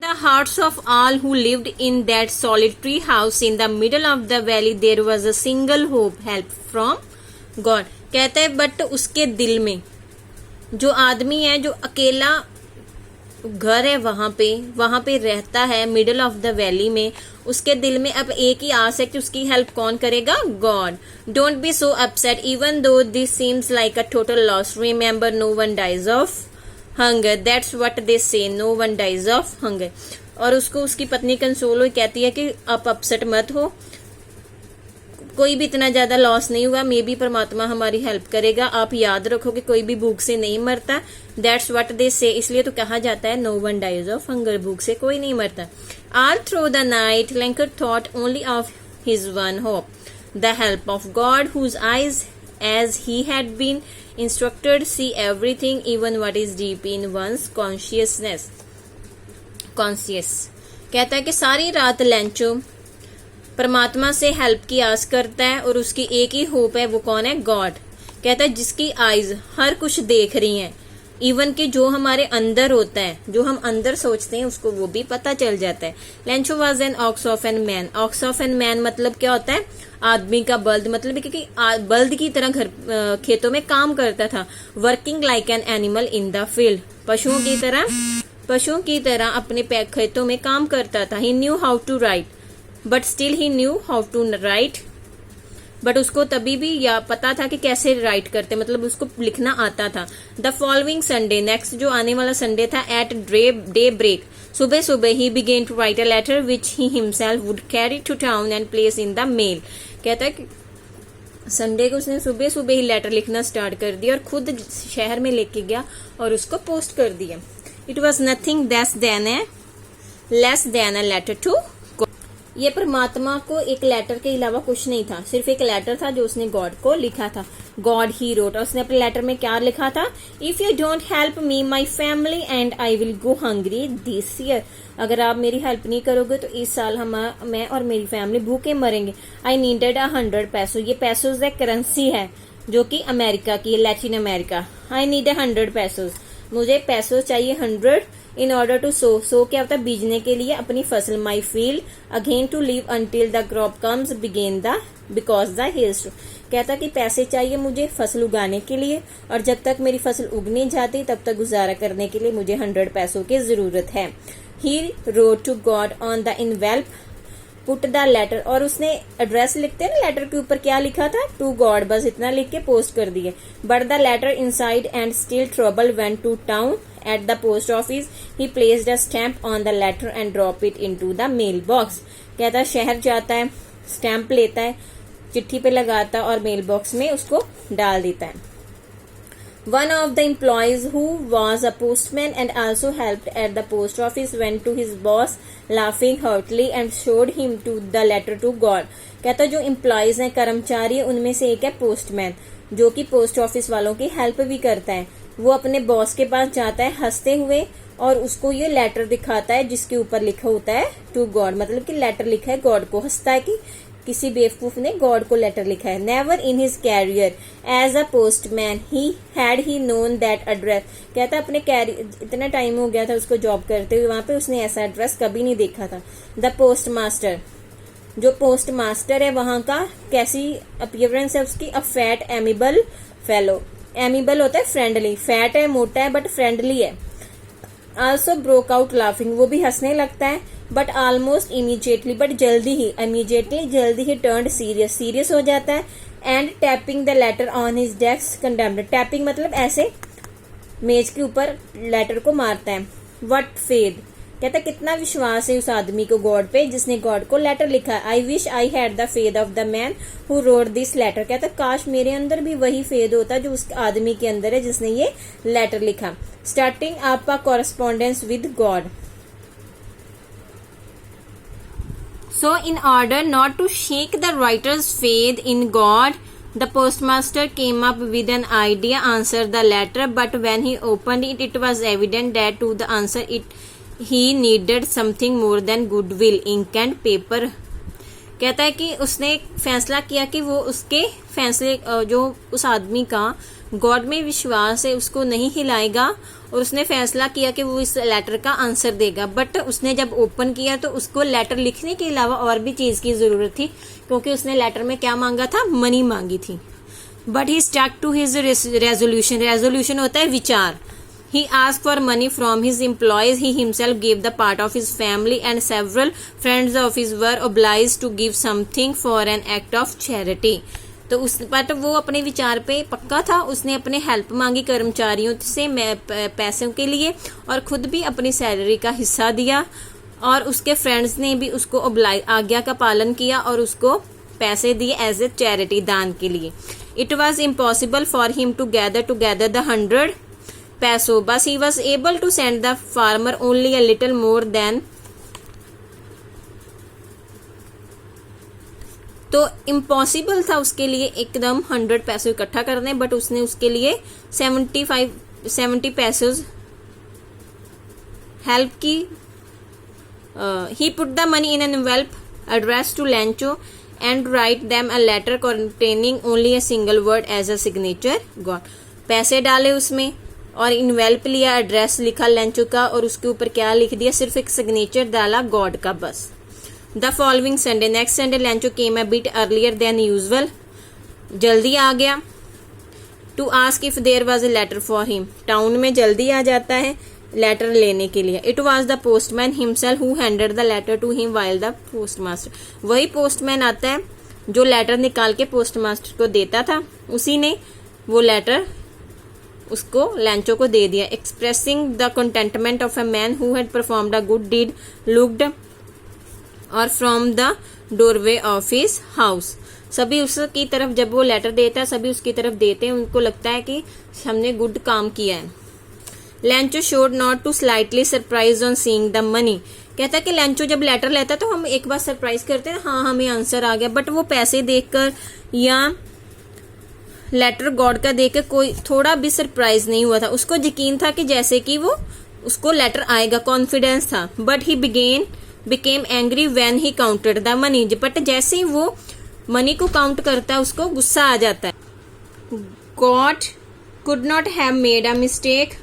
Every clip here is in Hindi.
the hearts of all who lived in that solitary house in the middle of the valley there was a single hope, help from God. कहता है बट उसके दिल में, जो आदमी है जो अकेला घर है वहां पे रहता है मिडल ऑफ द वैली में, उसके दिल में अब एक ही आस है कि उसकी हेल्प कौन करेगा? God. Don't be so upset even though this seems like a total loss. Remember no one dies of hunger. That's what they say, no one dies of hunger. और उसको उसकी पत्नी कंसोल हो कहती है कि आप अपसेट मत हो, कोई भी इतना ज्यादा लॉस नहीं हुआ, मे बी परमात्मा हमारी हेल्प करेगा. आप याद रखो कि कोई भी भूख से नहीं मरता. दैट्स व्हाट दे से, इसलिए तो कहा जाता है no one dies of hunger, भूख से कोई नहीं मरता. All through the night Lincoln thought only of his one hope, the help of God whose eyes as he had been instructed see everything even what is deep in one's conscious. कहता है कि सारी रात लेंचो परमात्मा से हेल्प की आस करता है और उसकी एक ही होप है, वो कौन है? गॉड. कहता है जिसकी आईज हर कुछ देख रही हैं, इवन कि जो हमारे अंदर होता है, जो हम अंदर सोचते हैं उसको वो भी पता चल जाता है. Lencho was an ox of an man. Ox of an man मतलब क्या होता है? आदमी का बल्द, मतलब कि बल्द की तरह घर खेतों में काम करता था. Working like an animal in the field. पशुओं की तरह अपने खेतों में काम करता था. He knew how to write but still he knew how to write. But उसको तभी भी या पता था कि कैसे राइट करते, मतलब उसको लिखना आता था. द फॉलोइंग संडे, नेक्स्ट जो आने वाला संडे था, एट डे ब्रेक, सुबह सुबह ही began to write a letter which he himself would carry to town and place in the mail. कहता है कि संडे को उसने सुबह सुबह ही लेटर लिखना स्टार्ट कर दिया और खुद शहर में लेके गया और उसको पोस्ट कर दिया. It was nothing less than a letter to. ये परमात्मा को एक लेटर के अलावा कुछ नहीं था, सिर्फ एक लेटर था जो उसने गॉड को लिखा था. God he wrote. और उसने अपने लेटर में क्या लिखा था? If you don't help me my family and I will go hungry this year. अगर आप मेरी हेल्प नहीं करोगे तो इस साल मैं और मेरी फैमिली भूखे मरेंगे. आई नीडेड 100 पैसो. ये पैसोज है, करेंसी है जो कि अमेरिका की, लैटिन अमेरिका. I need 100 पैसोज. मुझे पैसों चाहिए 100 इन ऑर्डर टू सो क्या होता है? बीजने के लिए अपनी फसल. My field again to leave until the crop comes because the hills. कहता कि पैसे चाहिए मुझे फसल उगाने के लिए, और जब तक मेरी फसल उग नहीं जाती तब तक गुजारा करने के लिए मुझे 100 पैसों की जरूरत है. He wrote to God on the envelope put the letter. और उसने एड्रेस लिखते हैं ना लेटर के ऊपर, क्या लिखा था? To God. बस इतना लिख के पोस्ट कर दिए. But the letter inside and still trouble went to town at the post office. He placed a stamp on the letter and dropped it into the mail box. कहता है शहर जाता है, स्टैंप लेता है, चिट्ठी पे लगाता और मेल बॉक्स में उसको डाल देता है. One of the employees who was a postman and also helped at the post office went to his boss laughing heartily and showed him to the letter to God. कहता जो एम्प्लॉयज हैं, कर्मचारी, उनमें से एक है पोस्टमैन जो कि पोस्ट ऑफिस वालों की हेल्प भी करता है. वो अपने बॉस के पास जाता है हंसते हुए और उसको ये लेटर दिखाता है जिसके ऊपर लिखा होता है टू गॉड, मतलब कि लेटर लिखा है गॉड को. हंसता है कि किसी बेवकूफ ने गॉड को लेटर लिखा है. Never in his career as a postman he known that address. कहता अपने इतना टाइम हो गया था उसको जॉब करते हुए, वहां पे उसने ऐसा एड्रेस कभी नहीं देखा था. द पोस्ट मास्टर, जो पोस्ट मास्टर है वहां का, कैसी अपीयरेंस है उसकी? A fat एमिबल fellow. एमिबल होता है फ्रेंडली, फैट है, मोटा है, बट फ्रेंडली है. आल्सो ब्रोक आउट लाफिंग, वो भी हंसने लगता है. बट ऑलमोस्ट इमीडिएटली, बट जल्दी ही टर्न्ड सीरियस हो जाता है. And tapping the later on his desk condemned. Tapping मतलब ऐसे मेज के ऊपर लेटर को मारता है. व्हाट फेथ, कहता कितना विश्वास है उस आदमी को गॉड पे जिसने गॉड को लेटर लिखा. I wish I had the faith of the man who wrote this letter. कहता काश मेरे अंदर भी वही फेथ होता जो उस आदमी के अंदर है जिसने ये लेटर लिखा. Starting up a correspondence with God. So in order not to shake the writer's faith in God, the postmaster came up with an idea, answered the letter, but when he opened it, it was evident that to the answer he needed something more than goodwill, ink and paper. कहता है कि उसने फैसला किया कि वो उसके फैसले जो उस आदमी का गॉड में विश्वास है, उसको नहीं हिलाएगा, और उसने फैसला किया कि वो इस लेटर का आंसर देगा। बट उसने जब ओपन किया तो उसको लेटर लिखने के अलावा और भी चीज की जरूरत थी, क्योंकि उसने लेटर में क्या मांगा था, मनी मांगी थी। But he stuck to his resolution, resolution होता है विचार। He asked for money from his employees. He himself gave the part of his family, and several friends of his were obliged to give something for an act of charity. तो उस बट वो अपने विचार पे पक्का था। उसने अपने हेल्प मांगी कर्मचारियों से पैसों के लिए, और खुद भी अपनी सैलरी का हिस्सा दिया, और उसके फ्रेंड्स ने भी उसको आज्ञा का पालन किया और उसको पैसे दिए एज ए चैरिटी, दान के लिए। It was impossible for him to gather the 100 पैसों, बस he was able to send the farmer only a little more than. तो इम्पॉसिबल था उसके लिए एकदम 100 पैसे इकट्ठा करने, बट उसने उसके लिए 70 पैसे हेल्प की। He put the money in an envelope addressed to Lancho and write them a letter containing only a single word as a signature, God। पैसे डाले उसमें और इनवेल्प लिया, एड्रेस लिखा लेंचो का, और उसके ऊपर क्या लिख दिया, सिर्फ एक सिग्नेचर डाला गॉड का, बस। The following Sunday, next Sunday Lencho came a bit earlier than usual, जल्दी आ गया। To ask if there was a letter for him, town में जल्दी आ जाता है लेटर लेने के लिए। It was the postman himself who handed the letter to him while the postmaster, वही पोस्टमैन आता है जो लेटर निकाल के पोस्टमास्टर को देता था, उसी ने वो लेटर उसको लेंचो को दे दिया। Expressing the contentment of a man who had performed a good deed looked और from the doorway of his house, सभी उसकी तरफ, जब वो लेटर देता है सभी उसकी तरफ देते हैं, उनको लगता है कि हमने गुड काम किया है। Lencho showed not to slightly surprise on seeing the money, कहता है कि लेंचो जब लेटर लेता है तो हम एक बार सरप्राइज करते हैं, हाँ हमें आंसर आ गया, बट वो पैसे देखकर या लेटर गॉड का देखकर कोई थोड़ा भी सरप्राइज नहीं हुआ था। उसको यकीन था कि जैसे कि वो उसको लेटर आएगा, कॉन्फिडेंस था। But he became angry when he counted the money, but जैसे ही वो मनी को काउंट करता है उसको गुस्सा आ जाता है। God could not have made a mistake,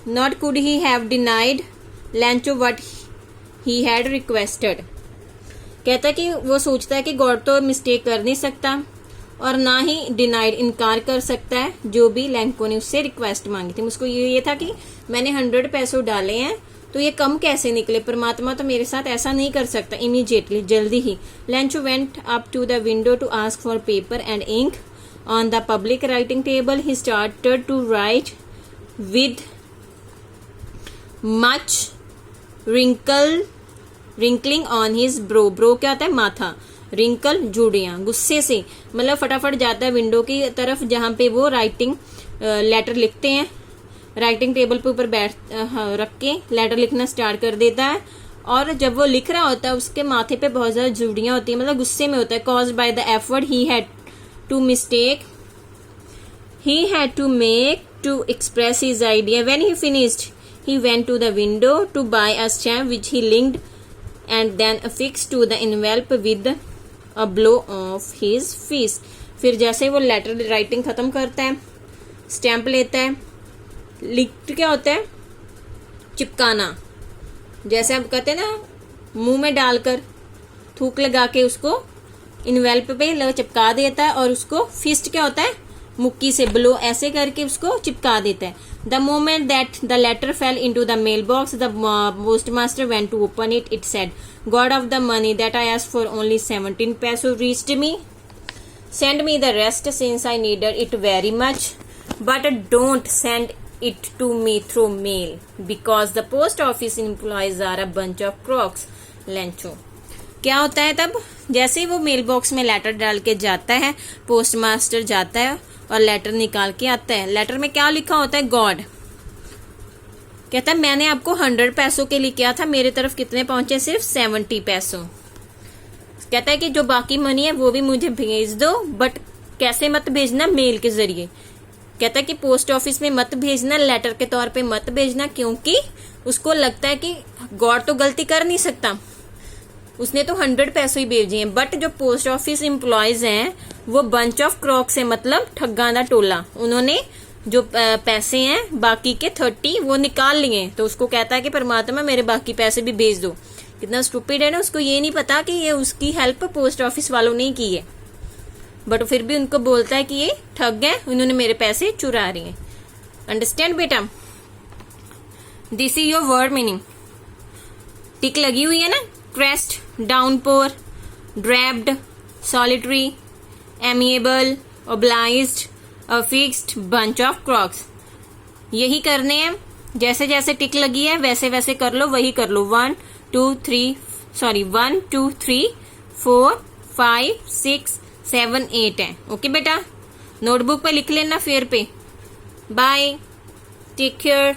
not could he have denied Lencho what he had requested, कहता है कि वो सोचता है कि गॉड तो मिस्टेक कर नहीं सकता और ना ही डिनाइड इनकार कर सकता है जो भी लेंको ने उससे रिक्वेस्ट मांगी थी। मुझको ये था कि मैंने 100 पैसे डाले हैं तो ये कम कैसे निकले, परमात्मा तो मेरे साथ ऐसा नहीं कर सकता। इमीडिएटली, जल्दी ही, Lencho went up to the window to ask for paper and ink on the public writing table. He started to write with much wrinkling on his brow क्या होता है, माथा, रिंकल जुड़ियां, गुस्से से, मतलब फटाफट जाता है विंडो की तरफ जहां पे वो राइटिंग लेटर लिखते हैं। राइटिंग टेबल पे ऊपर बैठ रख के लेटर लिखना स्टार्ट कर देता है, और जब वो लिख रहा होता है उसके माथे पे बहुत ज्यादा जुड़ियां होती है, मतलब गुस्से में होता है। Caused by the effort he had to make to express his idea. When he finished he went to the window to buy a stamp which he linked and then affixed to the envelope with a blow of his fist। फिर जैसे वो लेटर राइटिंग खत्म करता है, स्टैंप लेता है, लिख क्या होता है, चिपकाना, जैसे आप कहते हैं ना मुंह में डालकर थूक लगा के उसको इनवेल्प पे चिपका देता है, और उसको फिस्ट क्या होता है, मुक्की से ब्लो ऐसे करके उसको चिपका देता है। The moment that the letter fell into the mailbox, the postmaster went to open it. It said, "God of the money that I asked for, only 17 pesos reached me. Send me the rest since I needed it very much. But don't send it to me through mail because the post office employees are a bunch of crooks." Lencho क्या होता है तब, जैसे ही वो मेल बॉक्स में लेटर डाल के जाता है, पोस्टमास्टर जाता है और लेटर निकाल के आता है। लेटर में क्या लिखा होता है, गॉड कहता है मैंने आपको 100 पैसों के लिए किया था, मेरे तरफ कितने पहुंचे, सिर्फ 70 पैसों। कहता है कि जो बाकी मनी है वो भी मुझे भेज दो, बट कैसे मत भेजना, मेल के जरिए। कहता है कि पोस्ट ऑफिस में मत भेजना, लेटर के तौर पे मत भेजना, क्योंकि उसको लगता है कि गॉड तो गलती कर नहीं सकता, उसने तो 100 पैसे ही भेजे हैं, बट जो पोस्ट ऑफिस एम्प्लॉयज हैं वो बंच ऑफ क्रॉक्स है, मतलब ठग्गा दा टोला। उन्होंने जो पैसे हैं बाकी के 30 वो निकाल लिए, तो उसको कहता है कि परमात्मा मेरे बाकी पैसे भी भेज दो। कितना स्टूपिड है ना, उसको ये नहीं पता कि ये उसकी हेल्प पोस्ट ऑफिस वालों ने की है, बट फिर भी उनको बोलता है कि ये ठग है, उन्होंने मेरे पैसे चुरा रहे हैं। अंडरस्टैंड बेटा, this is your word meaning. Tick लगी हुई है ना, crest, downpour, draped, solitary, amiable, obliged, affixed, bunch of crows. यही करने हैं, जैसे जैसे टिक लगी है वैसे वैसे कर लो, वही कर लो। 1 2 3 4 5 6 7 8 है। ओके बेटा, नोटबुक पे लिख लेना फेयर पे। Bye, take care.